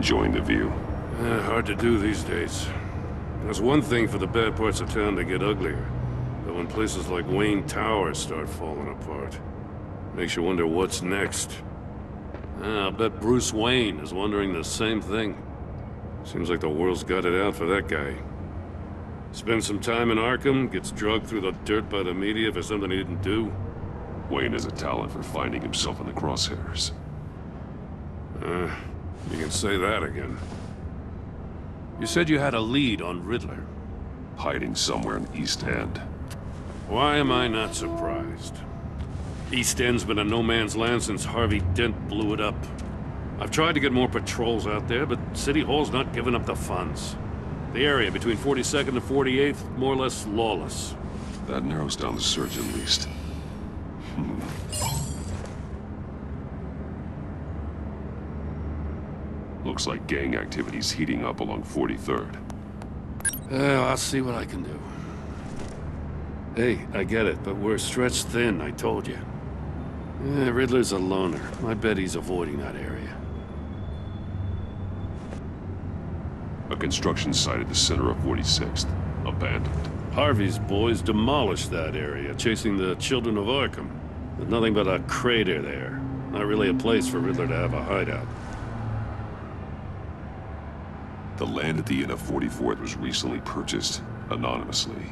Enjoying the view? Hard to do these days. There's one thing for the bad parts of town to get uglier. But when places like Wayne Tower start falling apart, makes you wonder what's next. I'll bet Bruce Wayne is wondering the same thing. Seems like the world's got it out for that guy. Spends some time in Arkham, gets drugged through the dirt by the media for something he didn't do. Wayne has a talent for finding himself in the crosshairs. You can say that again. You said you had a lead on Riddler. Hiding somewhere in East End. Why am I not surprised? East End's been a no-man's land since Harvey Dent blew it up. I've tried to get more patrols out there, but City Hall's not giving up the funds. The area between 42nd and 48th, more or less lawless. That narrows down the search at least. Looks like gang activity's heating up along 43rd. I'll see what I can do. Hey, I get it, but we're stretched thin, I told you. Riddler's a loner. I bet he's avoiding that area. A construction site at the center of 46th. Abandoned. Harvey's boys demolished that area, chasing the children of Arkham. There's nothing but a crater there. Not really a place for Riddler to have a hideout. The land at the end of 44th was recently purchased, anonymously.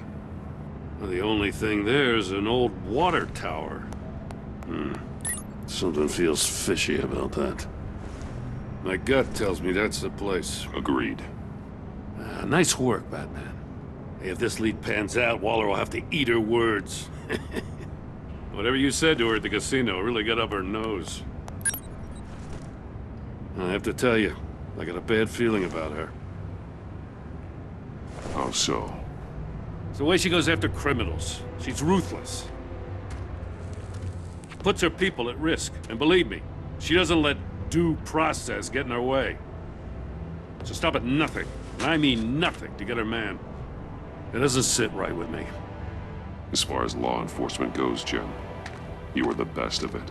Well, the only thing there is an old water tower. Something feels fishy about that. My gut tells me that's the place. Agreed. Nice work, Batman. Hey, if this lead pans out, Waller will have to eat her words. Whatever you said to her at the casino really got up her nose. I have to tell you, I got a bad feeling about her. How so? It's the way she goes after criminals. She's ruthless. Puts her people at risk. And believe me, she doesn't let due process get in her way. So stop at nothing, and I mean nothing, to get her man. It doesn't sit right with me. As far as law enforcement goes, Jim, you are the best of it.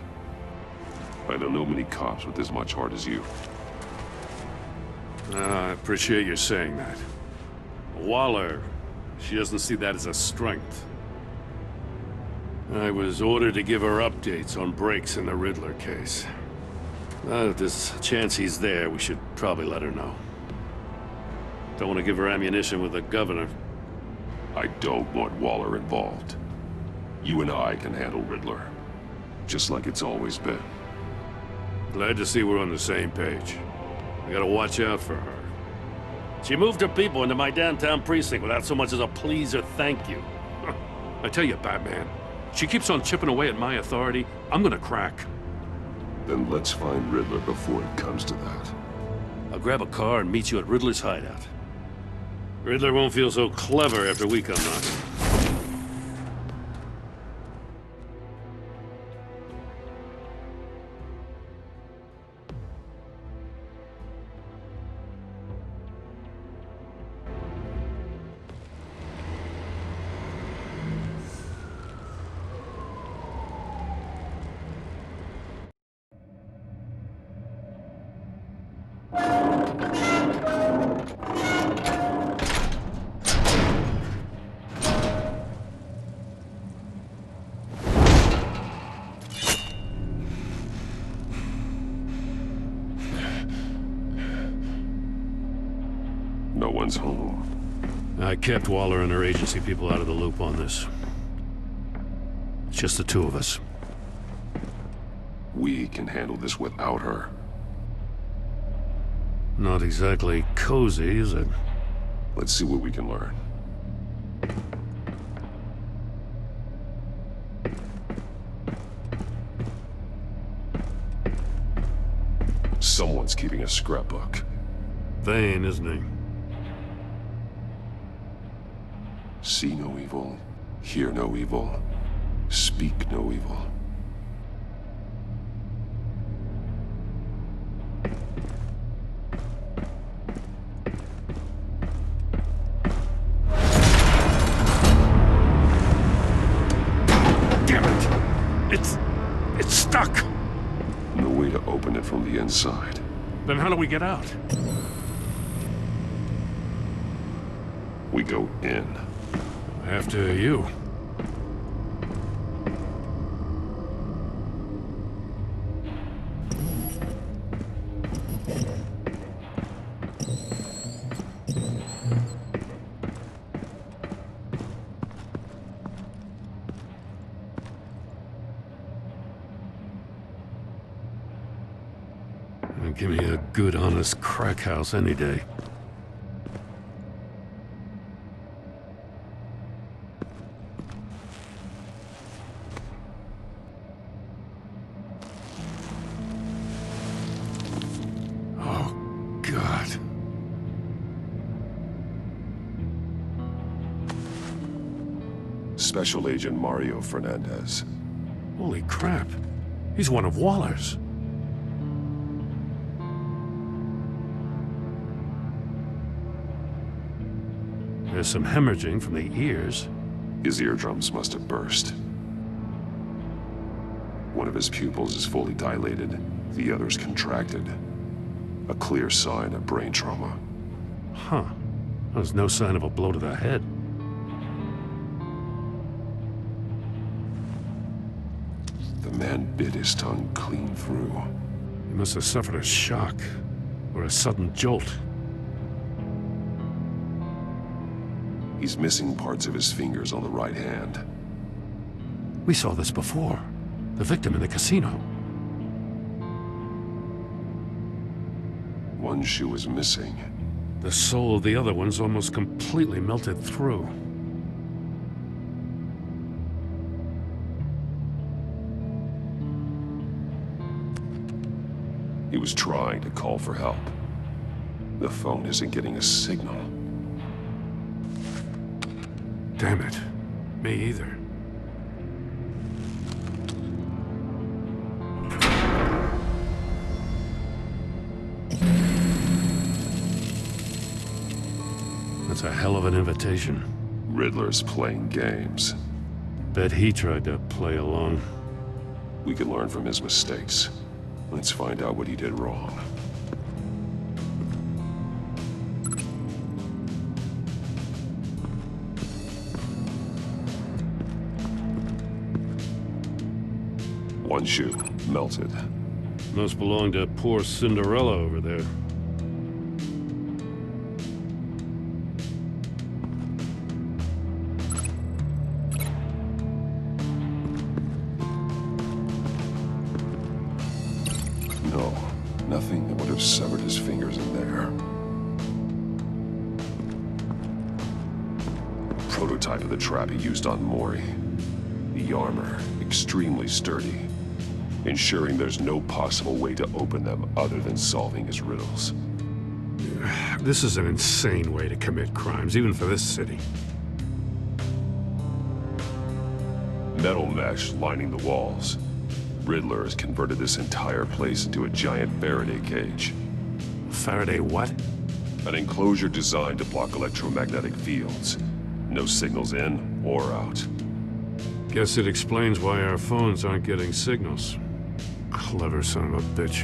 I don't know many cops with as much heart as you. I appreciate you saying that. Waller, she doesn't see that as a strength. I was ordered to give her updates on breaks in the Riddler case. If there's a chance he's there, we should probably let her know. Don't want to give her ammunition with the governor. I don't want Waller involved. You and I can handle Riddler. Just like it's always been. Glad to see we're on the same page. I gotta watch out for her. She moved her people into my downtown precinct without so much as a please or thank you. I tell you, Batman, she keeps on chipping away at my authority, I'm gonna crack. Then let's find Riddler before it comes to that. I'll grab a car and meet you at Riddler's hideout. Riddler won't feel so clever after we come knocking. No one's home. I kept Waller and her agency people out of the loop on this. It's just the two of us. We can handle this without her. Not exactly cozy, is it? Let's see what we can learn. Someone's keeping a scrapbook. Vane, isn't he? See no evil, hear no evil, speak no evil. Damn it! It's stuck! No way to open it from the inside. Then how do we get out? We go in. After you. Give me a good, honest crack house any day. Oh, God. Special Agent Mario Fernandez. Holy crap. He's one of Waller's. There's some hemorrhaging from the ears. His eardrums must have burst. One of his pupils is fully dilated, the other's contracted. A clear sign of brain trauma. Huh. There's no sign of a blow to the head. The man bit his tongue clean through. He must have suffered a shock, or a sudden jolt. He's missing parts of his fingers on the right hand. We saw this before. The victim in the casino. One shoe is missing. The sole of the other one's almost completely melted through. He was trying to call for help. The phone isn't getting a signal. Damn it. Me either. That's a hell of an invitation. Riddler's playing games. Bet he tried to play along. We can learn from his mistakes. Let's find out what he did wrong. One shoe, melted. Must belong to poor Cinderella over there. No, nothing that would have severed his fingers in there. A prototype of the trap he used on Mori. The armor, extremely sturdy, ensuring there's no possible way to open them other than solving his riddles. This is an insane way to commit crimes, even for this city. Metal mesh lining the walls. Riddler has converted this entire place into a giant Faraday cage. Faraday what? An enclosure designed to block electromagnetic fields. No signals in or out. Guess it explains why our phones aren't getting signals. Clever son of a bitch.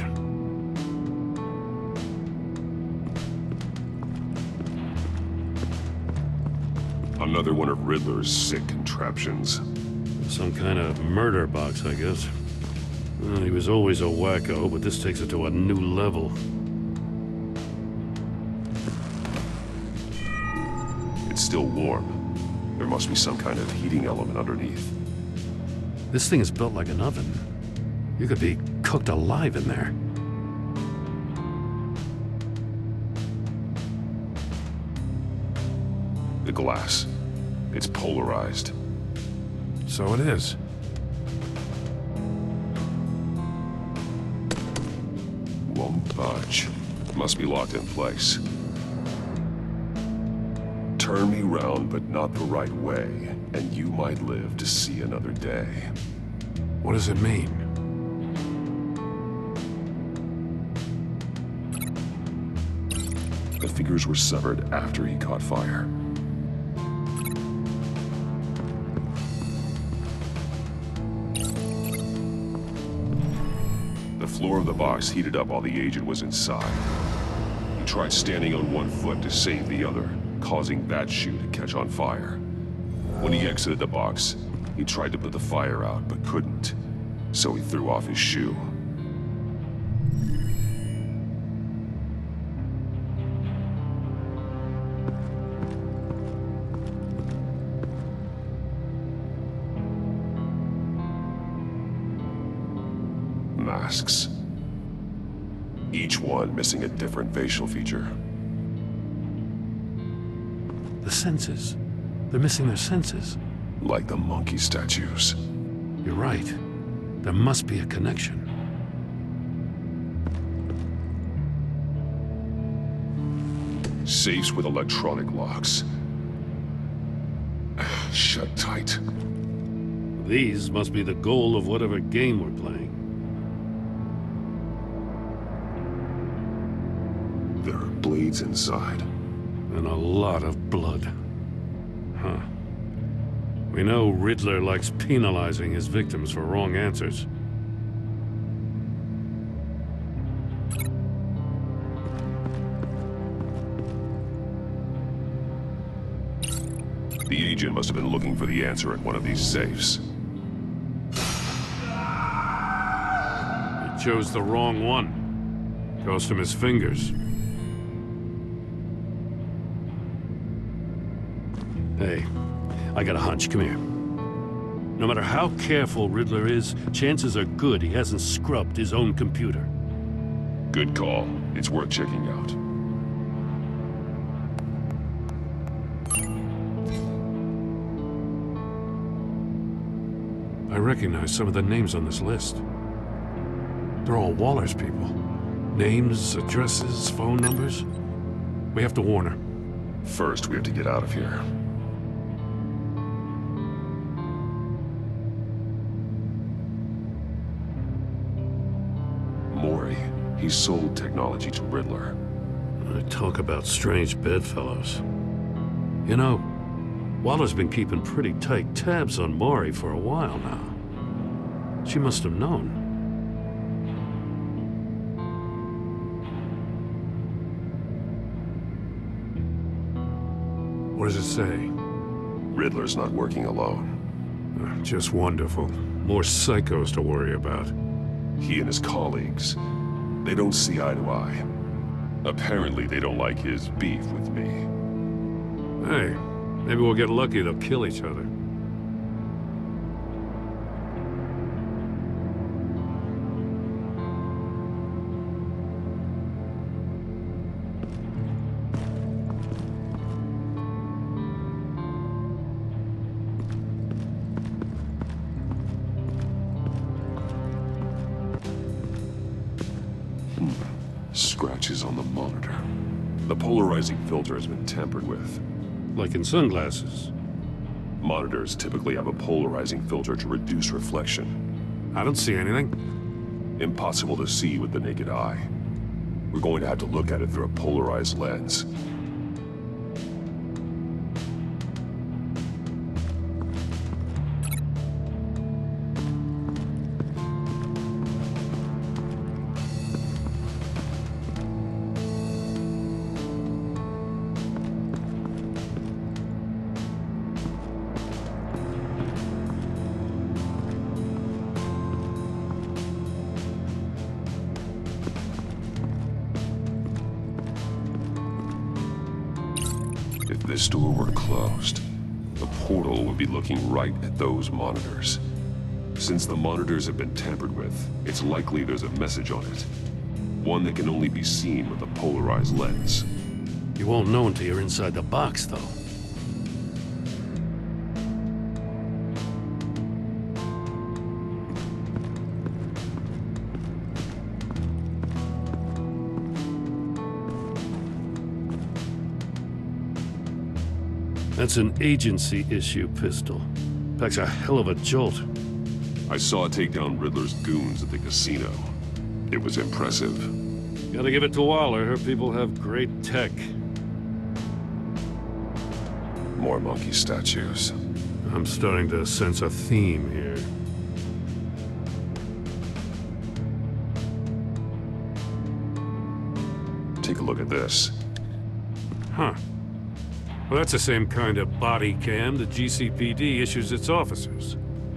Another one of Riddler's sick contraptions. Some kind of murder box, I guess. Well, he was always a wacko, but this takes it to a new level. It's still warm. There must be some kind of heating element underneath. This thing is built like an oven. You could be cooked alive in there. The glass. It's polarized. So it is. Won't budge. Must be locked in place. Turn me round, but not the right way, and you might live to see another day. What does it mean? The fingers were severed after he caught fire. The The floor of the box heated up while the agent was inside. He tried standing on one foot to save the other, causing that shoe to catch on fire. When he exited the box, he tried to put the fire out, but couldn't. So he threw off his shoe. Masks. Each one missing a different facial feature. The senses. They're missing their senses. Like the monkey statues. You're right. There must be a connection. Safes with electronic locks. Shut tight. These must be the goal of whatever game we're playing. There are blades inside. And a lot of blood. Huh. We know Riddler likes penalizing his victims for wrong answers. The agent must have been looking for the answer at one of these safes. He chose the wrong one. Cost him his fingers. Hey, I got a hunch. Come here. No matter how careful Riddler is, chances are good he hasn't scrubbed his own computer. Good call. It's worth checking out. I recognize some of the names on this list. They're all Waller's people. Names, addresses, phone numbers. We have to warn her. First, we have to get out of here. Mori. He sold technology to Riddler. Talk about strange bedfellows. You know, Waller's been keeping pretty tight tabs on Mori for a while now. She must have known. What does it say? Riddler's not working alone. Just wonderful. More psychos to worry about. He and his colleagues, they don't see eye to eye. Apparently, they don't like his beef with me. Hey, maybe we'll get lucky they'll kill each other. Scratches on the monitor. The polarizing filter has been tampered with. Like in sunglasses. Monitors typically have a polarizing filter to reduce reflection. I don't see anything. Impossible to see with the naked eye. We're going to have to look at it through a polarized lens. If this door were closed, the portal would be looking right at those monitors. Since the monitors have been tampered with, it's likely there's a message on it. One that can only be seen with a polarized lens. You won't know until you're inside the box, though. That's an agency-issue pistol. Packs a hell of a jolt. I saw it take down Riddler's goons at the casino. It was impressive. Gotta give it to Waller. Her people have great tech. More monkey statues. I'm starting to sense a theme here. a look at this. Huh. Well, that's the same kind of body cam the GCPD issues its officers.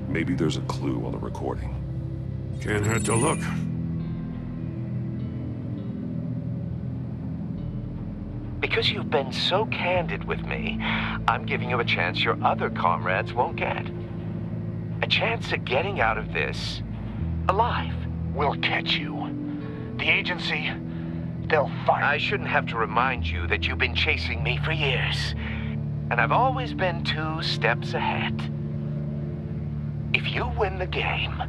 Maybe there's a clue on the recording. Can't hurt to look. Because you've been so candid with me, I'm giving you a chance your other comrades won't get. A chance at getting out of this alive. We'll catch you. The agency, they'll find... I shouldn't have to remind you that you've been chasing me for years. And I've always been 2 steps ahead. If you win the game,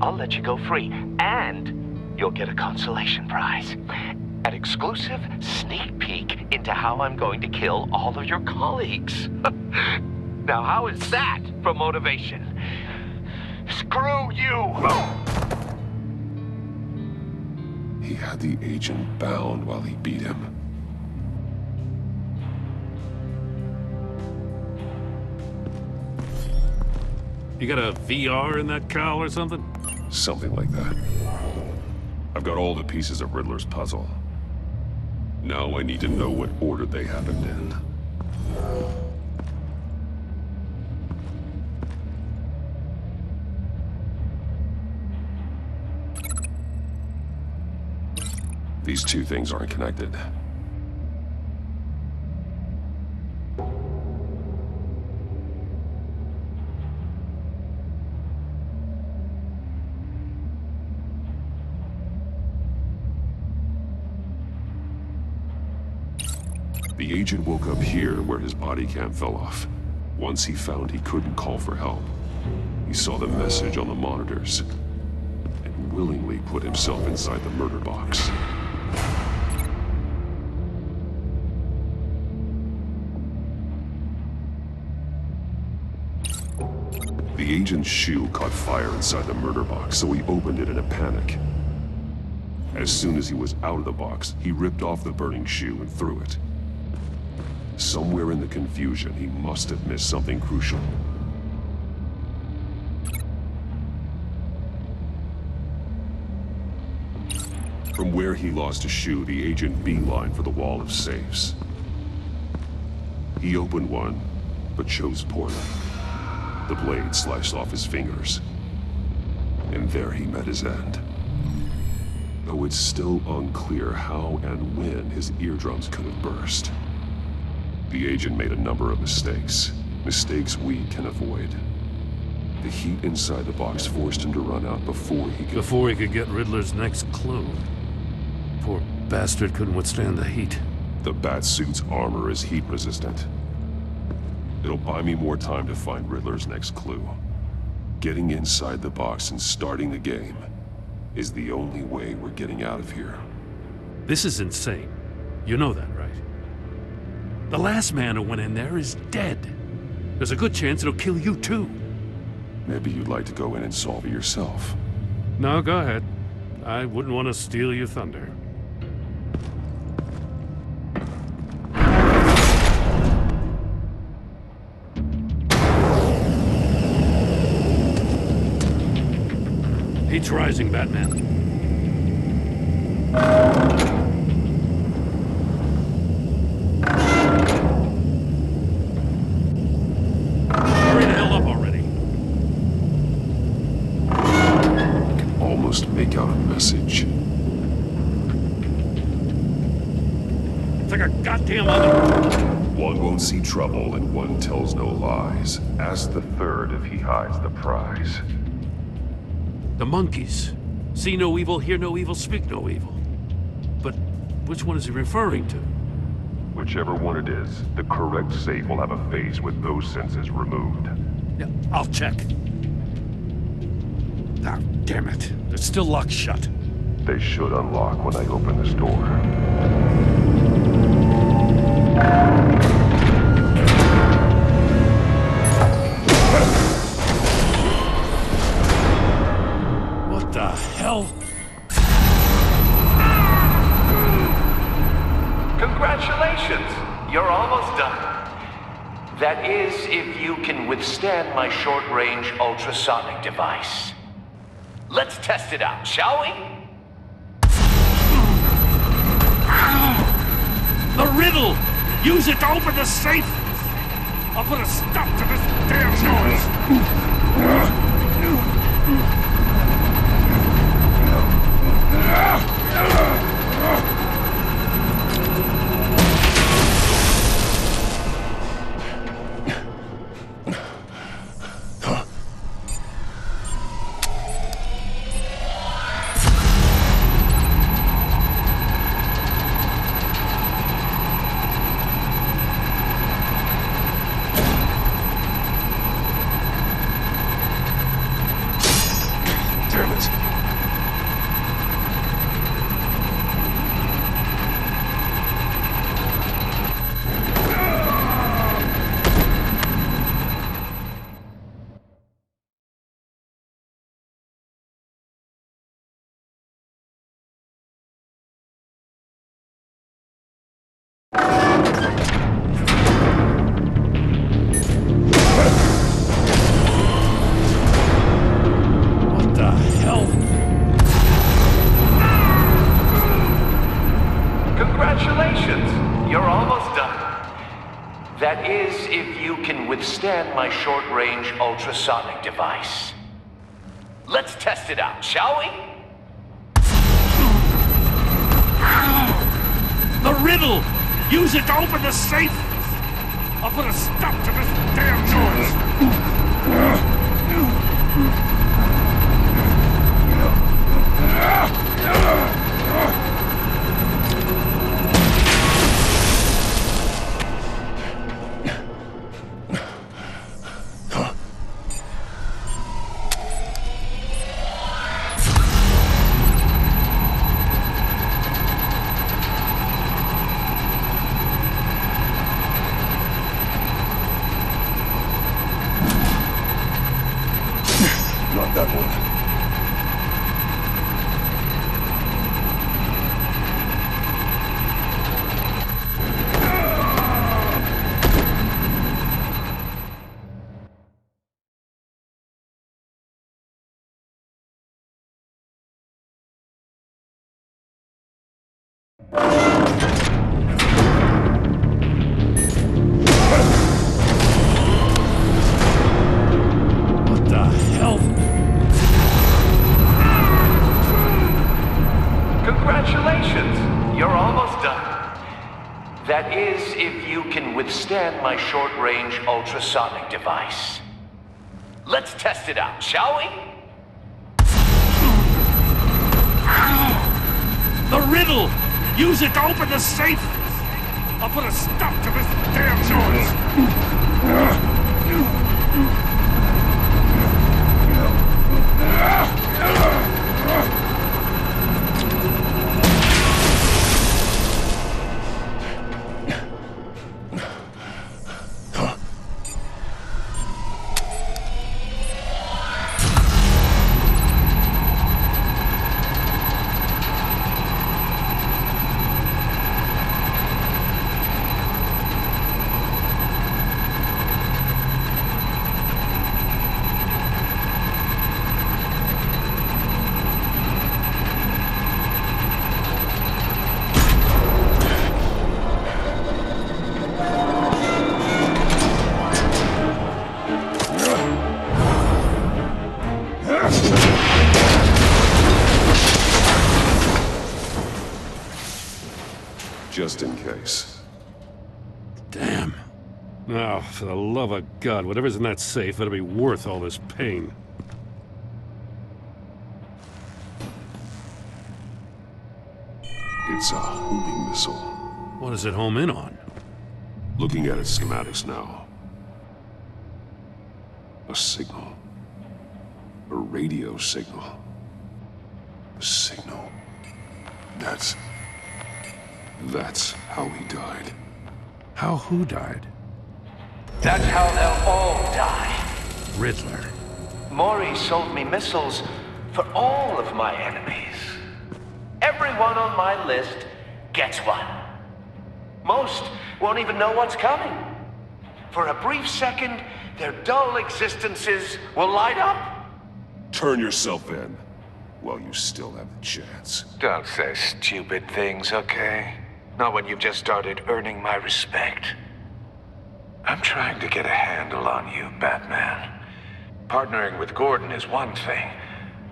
I'll let you go free. And you'll get a consolation prize. An exclusive sneak peek into how I'm going to kill all of your colleagues. Now, how is that for motivation? Screw you! He had the agent bound while he beat him. You got a VR in that cowl or something? Something like that. I've got all the pieces of Riddler's puzzle. Now I need to know what order they happened in. These 2 things aren't connected. The agent woke up here where his body cam fell off. Once he found he couldn't call for help, he saw the message on the monitors and willingly put himself inside the murder box. The agent's shoe caught fire inside the murder box, so he opened it in a panic. As soon as he was out of the box, he ripped off the burning shoe and threw it. Somewhere in the confusion, he must have missed something crucial. From where he lost a shoe, the agent beelined for the wall of safes. He opened one, but chose poorly. The blade sliced off his fingers. And there he met his end. Though it's still unclear how and when his eardrums could have burst. The agent made a number of mistakes. Mistakes we can avoid. The heat inside the box forced him to run out before he could get Riddler's next clue. Poor bastard couldn't withstand the heat. The Batsuit's armor is heat resistant. It'll buy me more time to find Riddler's next clue. Getting inside the box and starting the game is the only way we're getting out of here. This is insane. You know that, right? The last man who went in there is dead. There's a good chance it'll kill you too. Maybe you'd like to go in and solve it yourself. No, go ahead. I wouldn't want to steal your thunder. Heat's rising, Batman. Hurry the hell up already. I can almost make out a message. It's like a goddamn other. One won't see trouble and one tells no lies. Ask the third if he hides the prize. The monkeys. See no evil, hear no evil, speak no evil. But which one is he referring to? Whichever one it is, the correct safe will have a face with those senses removed. Yeah, I'll check. Ah, damn it. They're still locked shut. They should unlock when I open this door. What the hell? Congratulations! You're almost done. That is, if you can withstand my short-range ultrasonic device. Let's test it out, shall we? The riddle! Use it to open the safe! I'll put a stop to this damn noise! Damn it. What the hell? Congratulations! You're almost done. That is, if you can withstand my short-range ultrasonic device. Let's test it out, shall we? The riddle! Use it to open the safe! I'll put a stop to this damn noise! Not that one. What the hell? Congratulations! You're almost done. That is, if you can withstand my short-range ultrasonic device. Let's test it out, shall we? The riddle! Use it to open the safe! I'll put a stop to this damn noise! Just in case. Damn. Now, for the love of God, whatever's in that safe better be worth all this pain. It's a homing missile. What does it home in on? Looking at its schematics now. A signal. A radio signal. A signal. That's how he died. How who died? That's how they'll all die. Riddler. Maury sold me missiles for all of my enemies. Everyone on my list gets one. Most won't even know what's coming. For a brief second, their dull existences will light up. Turn yourself in while you still have the chance. Don't say stupid things, okay? Not when you've just started earning my respect. I'm trying to get a handle on you, Batman. Partnering with Gordon is one thing.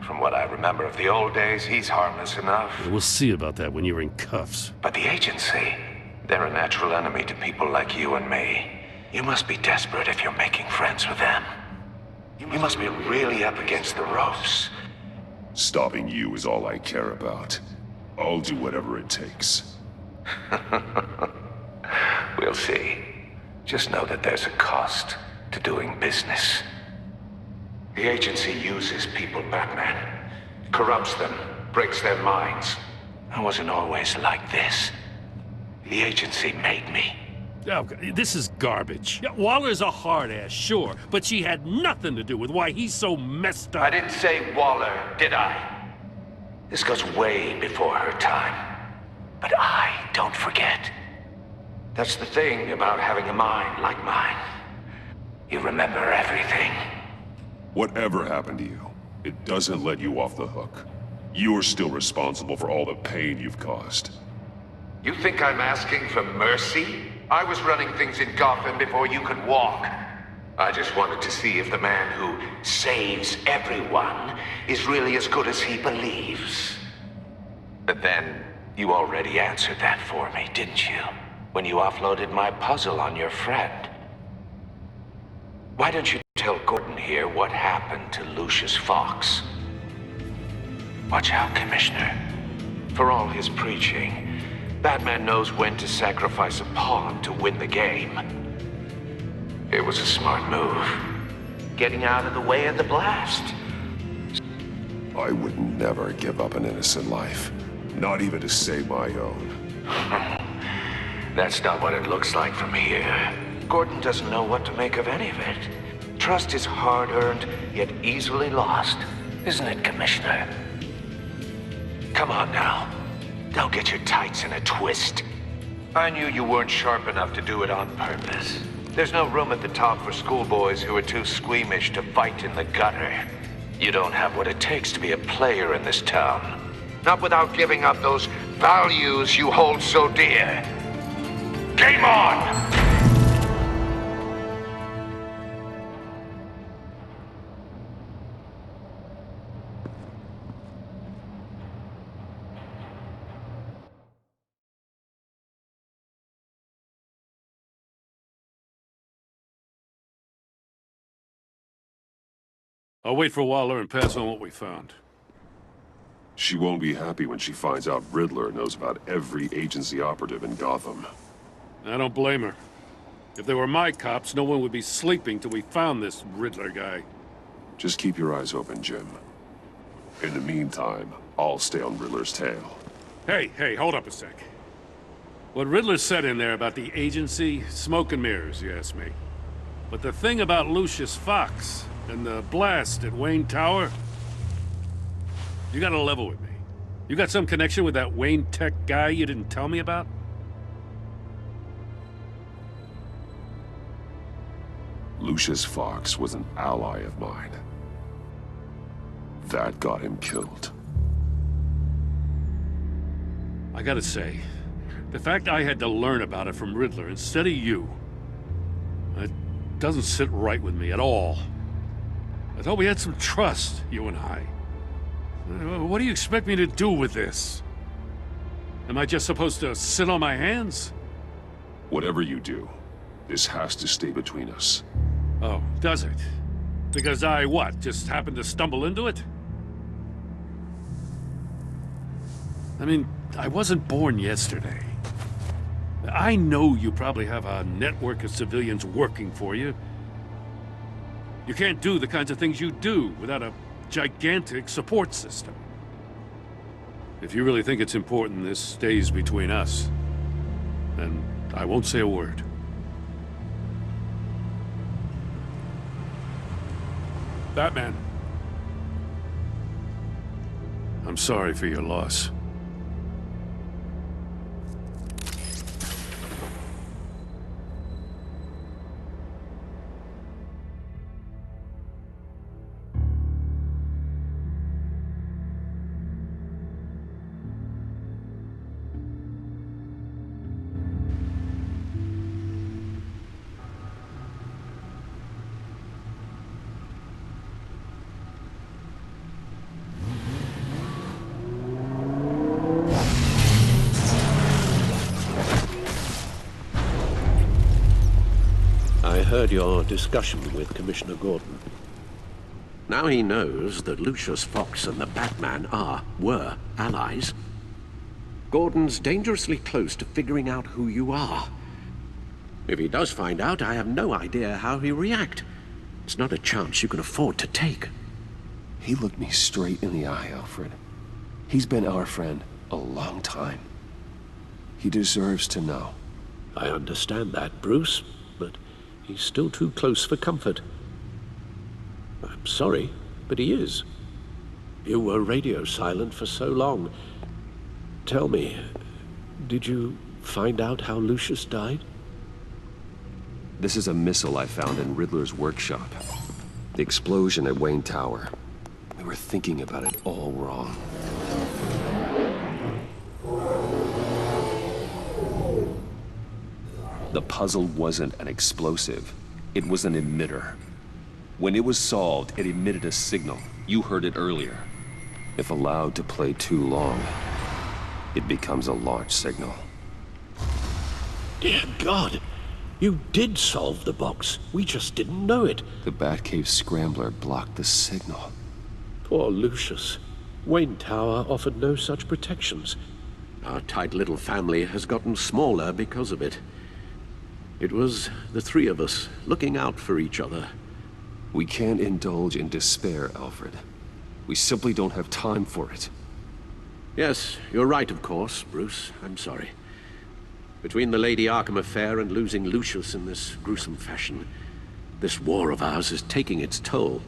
From what I remember of the old days, he's harmless enough. We'll see about that when you're in cuffs. But the agency, they're a natural enemy to people like you and me. You must be desperate if you're making friends with them. You must be really up against the ropes. Stopping you is all I care about. I'll do whatever it takes. We'll see. Just know that there's a cost to doing business. The agency uses people, Batman. Corrupts them, breaks their minds. I wasn't always like this. The agency made me. Oh, this is garbage. Yeah, Waller's a hard-ass, sure, but she had nothing to do with why he's so messed up. I didn't say Waller, did I? This goes way before her time. But I don't forget. That's the thing about having a mind like mine. You remember everything. Whatever happened to you, it doesn't let you off the hook. You're still responsible for all the pain you've caused. You think I'm asking for mercy? I was running things in Gotham before you could walk. I just wanted to see if the man who saves everyone is really as good as he believes. But then, you already answered that for me, didn't you? When you offloaded my puzzle on your friend. Why don't you tell Gordon here what happened to Lucius Fox? Watch out, Commissioner. For all his preaching, Batman knows when to sacrifice a pawn to win the game. It was a smart move. Getting out of the way of the blast. I would never give up an innocent life. Not even to save my own. That's not what it looks like from here. Gordon doesn't know what to make of any of it. Trust is hard-earned, yet easily lost. Isn't it, Commissioner? Come on now. Don't get your tights in a twist. I knew you weren't sharp enough to do it on purpose. There's no room at the top for schoolboys who are too squeamish to fight in the gutter. You don't have what it takes to be a player in this town. Not without giving up those values you hold so dear. Game on! I'll wait for Waller and pass on what we found. She won't be happy when she finds out Riddler knows about every agency operative in Gotham. I don't blame her. If they were my cops, no one would be sleeping till we found this Riddler guy. Just keep your eyes open, Jim. In the meantime, I'll stay on Riddler's tail. Hey, hold up a sec. What Riddler said in there about the agency, smoke and mirrors, you ask me. But the thing about Lucius Fox and the blast at Wayne Tower, you gotta level with me. You got some connection with that Wayne Tech guy you didn't tell me about? Lucius Fox was an ally of mine. That got him killed. I gotta say, the fact I had to learn about it from Riddler instead of you, it doesn't sit right with me at all. I thought we had some trust, you and I. What do you expect me to do with this? Am I just supposed to sit on my hands? Whatever you do, this has to stay between us. Oh, does it? Because I, what, just happened to stumble into it? I mean, I wasn't born yesterday. I know you probably have a network of civilians working for you. You can't do the kinds of things you do without a gigantic support system. If you really think it's important this stays between us, then I won't say a word. Batman. I'm sorry for your loss. I heard your discussion with Commissioner Gordon. Now he knows that Lucius Fox and the Batman were allies. Gordon's dangerously close to figuring out who you are. If he does find out, I have no idea how he'll react. It's not a chance you can afford to take. He looked me straight in the eye, Alfred. He's been our friend a long time. He deserves to know. I understand that, Bruce, but he's still too close for comfort. I'm sorry, but he is. You were radio silent for so long. Tell me, did you find out how Lucius died? This is a missile I found in Riddler's workshop. The explosion at Wayne Tower. We were thinking about it all wrong. The puzzle wasn't an explosive. It was an emitter. When it was solved, it emitted a signal. You heard it earlier. If allowed to play too long, it becomes a launch signal. Dear God! You did solve the box. We just didn't know it. The Batcave Scrambler blocked the signal. Poor Lucius. Wayne Tower offered no such protections. Our tight little family has gotten smaller because of it. It was the three of us looking out for each other. We can't indulge in despair, Alfred. We simply don't have time for it. Yes, you're right, of course, Bruce. I'm sorry. Between the Lady Arkham affair and losing Lucius in this gruesome fashion, this war of ours is taking its toll.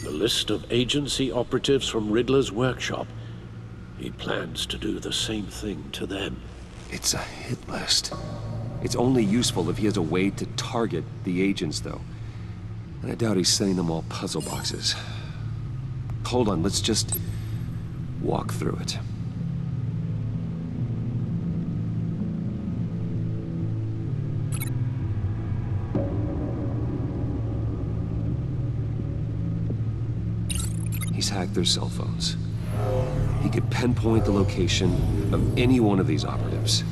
The list of agency operatives from Riddler's workshop. He plans to do the same thing to them. It's a hit list. It's only useful if he has a way to target the agents, though. And I doubt he's sending them all puzzle boxes. Hold on, let's just walk through it. He's hacked their cell phones. He could pinpoint the location of any one of these operatives.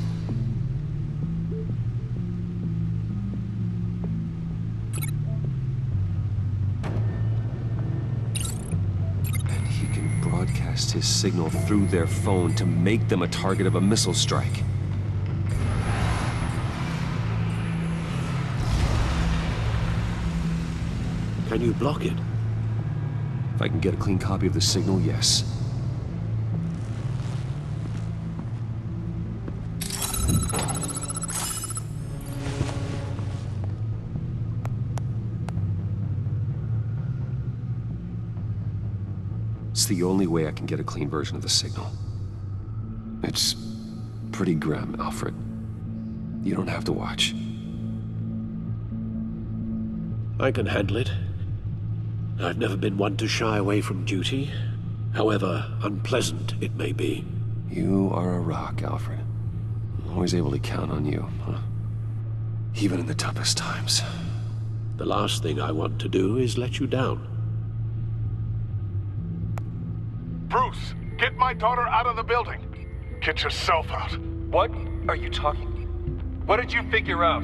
And he can broadcast his signal through their phone to make them a target of a missile strike. Can you block it? If I can get a clean copy of the signal, yes. It's the only way I can get a clean version of the signal. It's pretty grim, Alfred. You don't have to watch. I can handle it. I've never been one to shy away from duty, however unpleasant it may be. You are a rock, Alfred. I'm always able to count on you, huh? Even in the toughest times. The last thing I want to do is let you down. Bruce, get my daughter out of the building. Get yourself out. What are you talking? What did you figure out?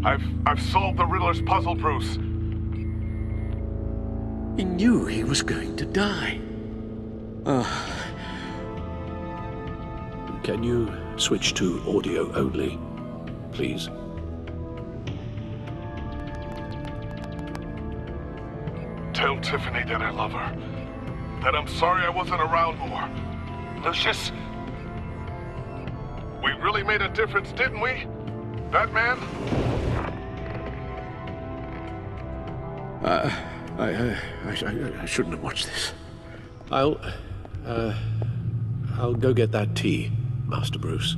I've solved the Riddler's puzzle, Bruce. He knew he was going to die. Can you switch to audio only, please? Tell Tiffany that I love her. That I'm sorry I wasn't around more. Lucius? We really made a difference, didn't we? Batman? I shouldn't have watched this. I'll go get that tea, Master Bruce.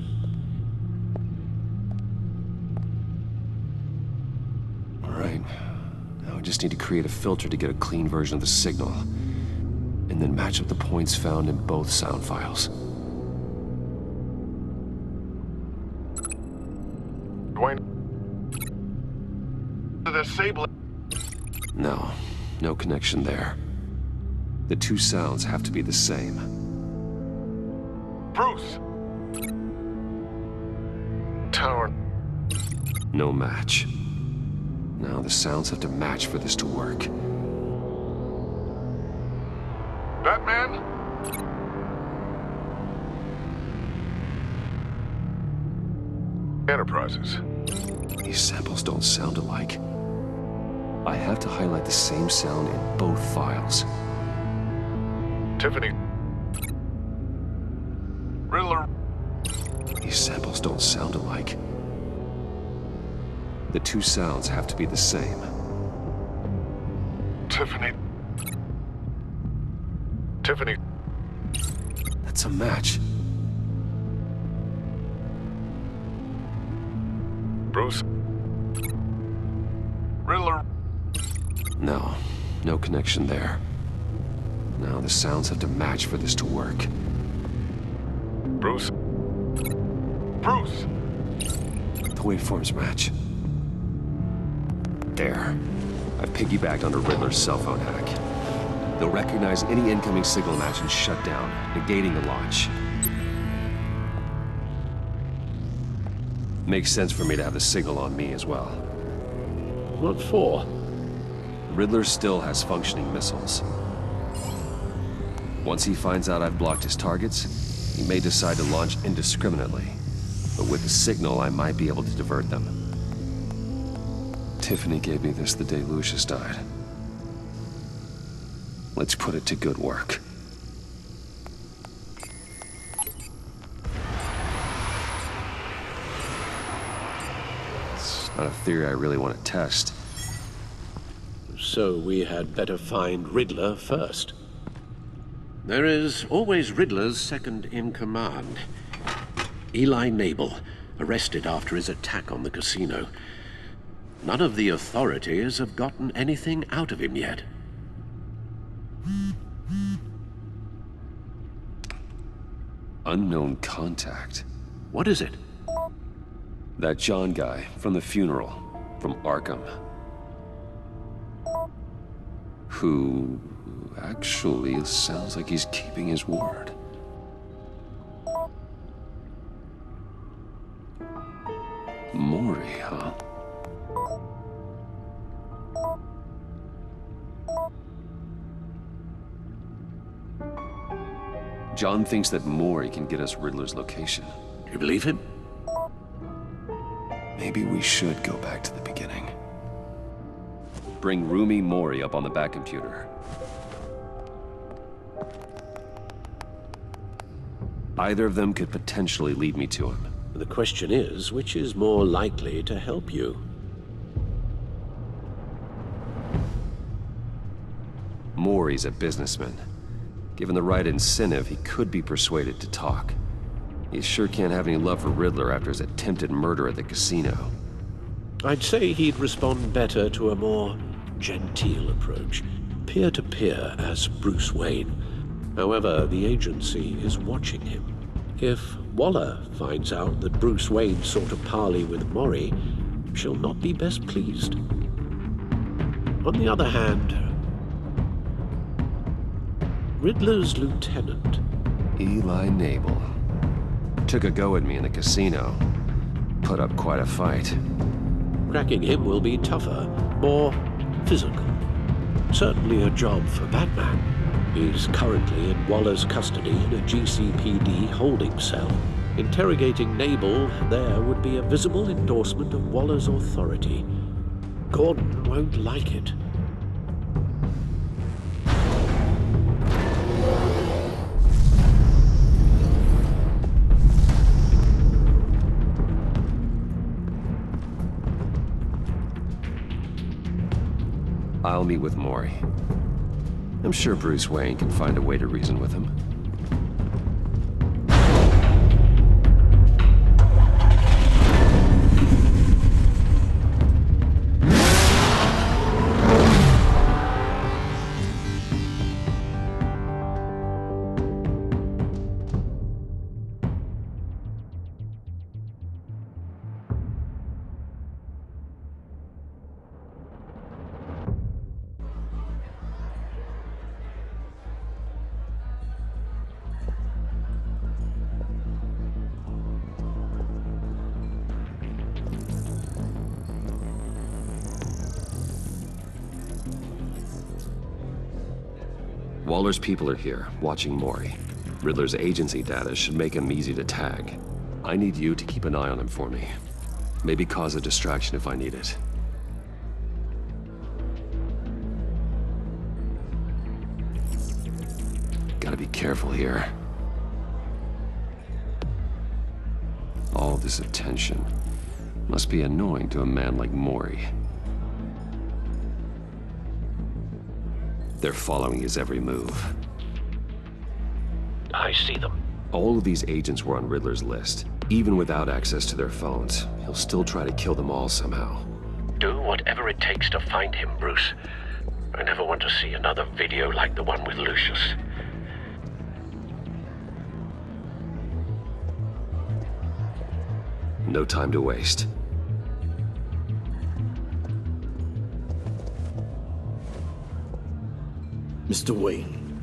All right. Now I just need to create a filter to get a clean version of the signal. And then match up the points found in both sound files. Dwayne? Disable it. No. No connection there. The two sounds have to be the same. Bruce! tower. No match. Now the sounds have to match for this to work. Batman? Enterprises. These samples don't sound alike. I have to highlight the same sound in both files. Tiffany. Riddler. These samples don't sound alike. The two sounds have to be the same. Tiffany. Tiffany. That's a match. Bruce. Riddler. No, no connection there. Now the sounds have to match for this to work. Bruce. Bruce! The waveforms match. There. I've piggybacked onto Riddler's cell phone hack. They'll recognize any incoming signal match and shut down, negating the launch. Makes sense for me to have the signal on me as well. What for? Riddler still has functioning missiles. Once he finds out I've blocked his targets, he may decide to launch indiscriminately. But with the signal, I might be able to divert them. Tiffany gave me this the day Lucius died. Let's put it to good work. It's not a theory I really want to test. So we had better find Riddler first. There is always Riddler's second in command. Eli Nabel, arrested after his attack on the casino. None of the authorities have gotten anything out of him yet. Unknown contact. What is it? That John guy from the funeral, from Arkham. Who actually sounds like he's keeping his word. Mori, huh? John thinks that Mori can get us Riddler's location. Do you believe him? Maybe we should go back to the beginning. Bring Rumi Mori up on the back computer. Either of them could potentially lead me to him. The question is, which is more likely to help you? Mori's a businessman. Given the right incentive, he could be persuaded to talk. He sure can't have any love for Riddler after his attempted murder at the casino. I'd say he'd respond better to a more genteel approach, peer-to-peer as Bruce Wayne. However, the agency is watching him. If Waller finds out that Bruce Wayne sought a parley with Mori, she'll not be best pleased. On the other hand, Riddler's lieutenant, Eli Nabel. Took a go at me in the casino. Put up quite a fight. cracking him will be tougher, more physical. Certainly a job for Batman. He's currently in Waller's custody in a GCPD holding cell. Interrogating Nabel there would be a visible endorsement of Waller's authority. Gordon won't like it. I'll meet with Mori. I'm sure Bruce Wayne can find a way to reason with him. Waller's people are here, watching Mori. Riddler's agency data should make him easy to tag. I need you to keep an eye on him for me. Maybe cause a distraction if I need it. Gotta be careful here. All this attention must be annoying to a man like Mori. They're following his every move. I see them. All of these agents were on Riddler's list. Even without access to their phones, he'll still try to kill them all somehow. Do whatever it takes to find him, Bruce. I never want to see another video like the one with Lucius. No time to waste. Mr. Wayne,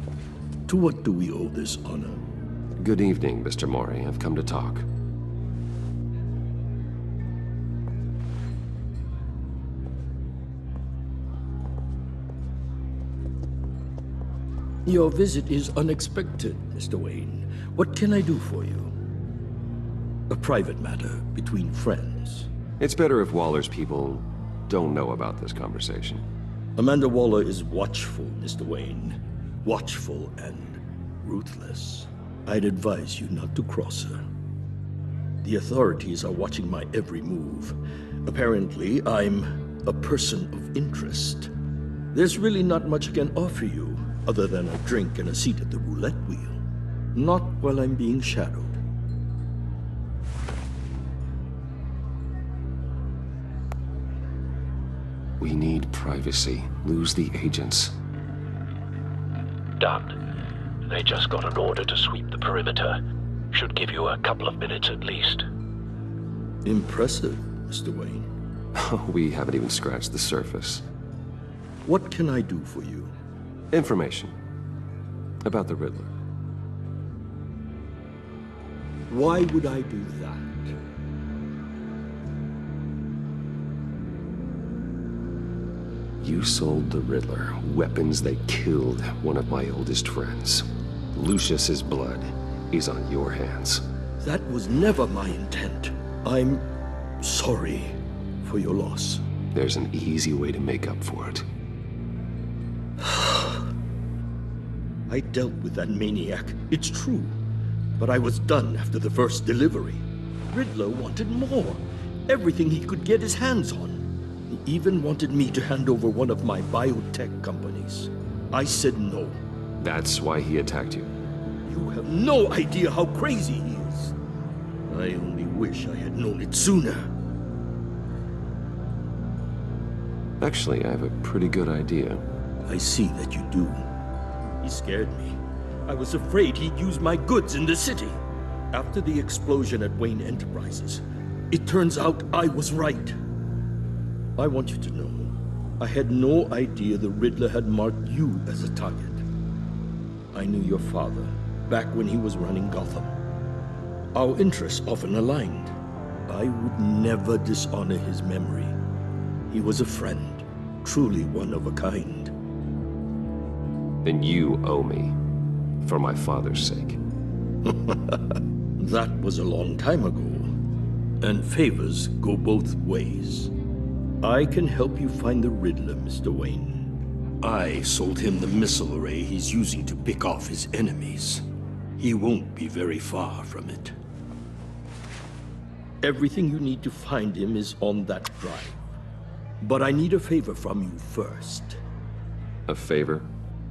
to what do we owe this honor? Good evening, Mr. Mori. I've come to talk. Your visit is unexpected, Mr. Wayne. What can I do for you? A private matter between friends. It's better if Waller's people don't know about this conversation. Amanda Waller is watchful, Mr. Wayne. Watchful and ruthless. I'd advise you not to cross her. The authorities are watching my every move. Apparently, I'm a person of interest. There's really not much I can offer you, other than a drink and a seat at the roulette wheel. Not while I'm being shadowed. We need privacy. Lose the agents. Done. They just got an order to sweep the perimeter. Should give you a couple of minutes at least. Impressive, Mr. Wayne. We haven't even scratched the surface. What can I do for you? Information. About the Riddler. Why would I do that? You sold the Riddler weapons that killed one of my oldest friends. Lucius's blood is on your hands. That was never my intent. I'm sorry for your loss. There's an easy way to make up for it. I dealt with that maniac, it's true. But I was done after the first delivery. Riddler wanted more. Everything he could get his hands on. He even wanted me to hand over one of my biotech companies. I said no. That's why he attacked you. You have no idea how crazy he is. I only wish I had known it sooner. Actually, I have a pretty good idea. I see that you do. He scared me. I was afraid he'd use my goods in the city. After the explosion at Wayne Enterprises, it turns out I was right. I want you to know, I had no idea the Riddler had marked you as a target. I knew your father, back when he was running Gotham. Our interests often aligned. I would never dishonor his memory. He was a friend, truly one of a kind. Then you owe me, for my father's sake. That was a long time ago, and favors go both ways. I can help you find the Riddler, Mr. Wayne. I sold him the missile array he's using to pick off his enemies. He won't be very far from it. Everything you need to find him is on that drive. But I need a favor from you first. A favor?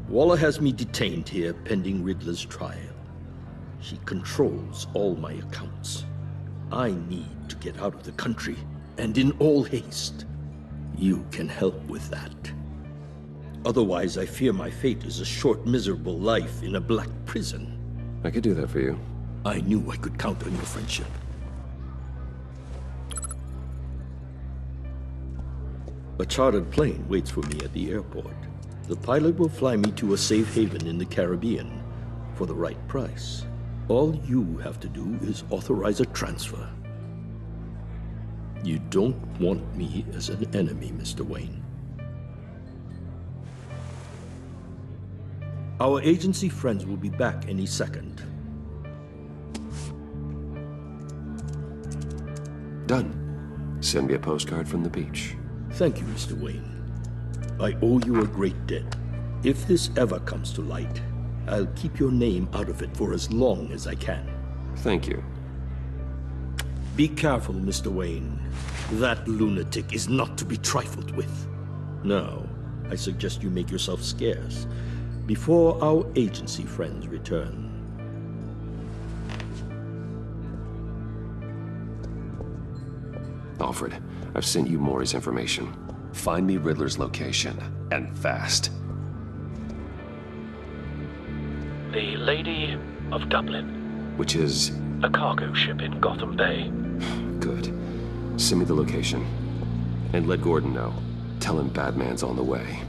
Waller has me detained here pending Riddler's trial. She controls all my accounts. I need to get out of the country, and in all haste. You can help with that. Otherwise, I fear my fate is a short, miserable life in a black prison. I could do that for you. I knew I could count on your friendship. A chartered plane waits for me at the airport. The pilot will fly me to a safe haven in the Caribbean for the right price. All you have to do is authorize a transfer. You don't want me as an enemy, Mr. Wayne. Our agency friends will be back any second. Done. Send me a postcard from the beach. Thank you, Mr. Wayne. I owe you a great debt. If this ever comes to light, I'll keep your name out of it for as long as I can. Thank you. Be careful, Mr. Wayne. That lunatic is not to be trifled with. Now, I suggest you make yourself scarce before our agency friends return. Alfred, I've sent you Maury's information. Find me Riddler's location, and fast. The Lady of Dublin. Which is? A cargo ship in Gotham Bay. Good. Send me the location. And let Gordon know. Tell him Batman's on the way.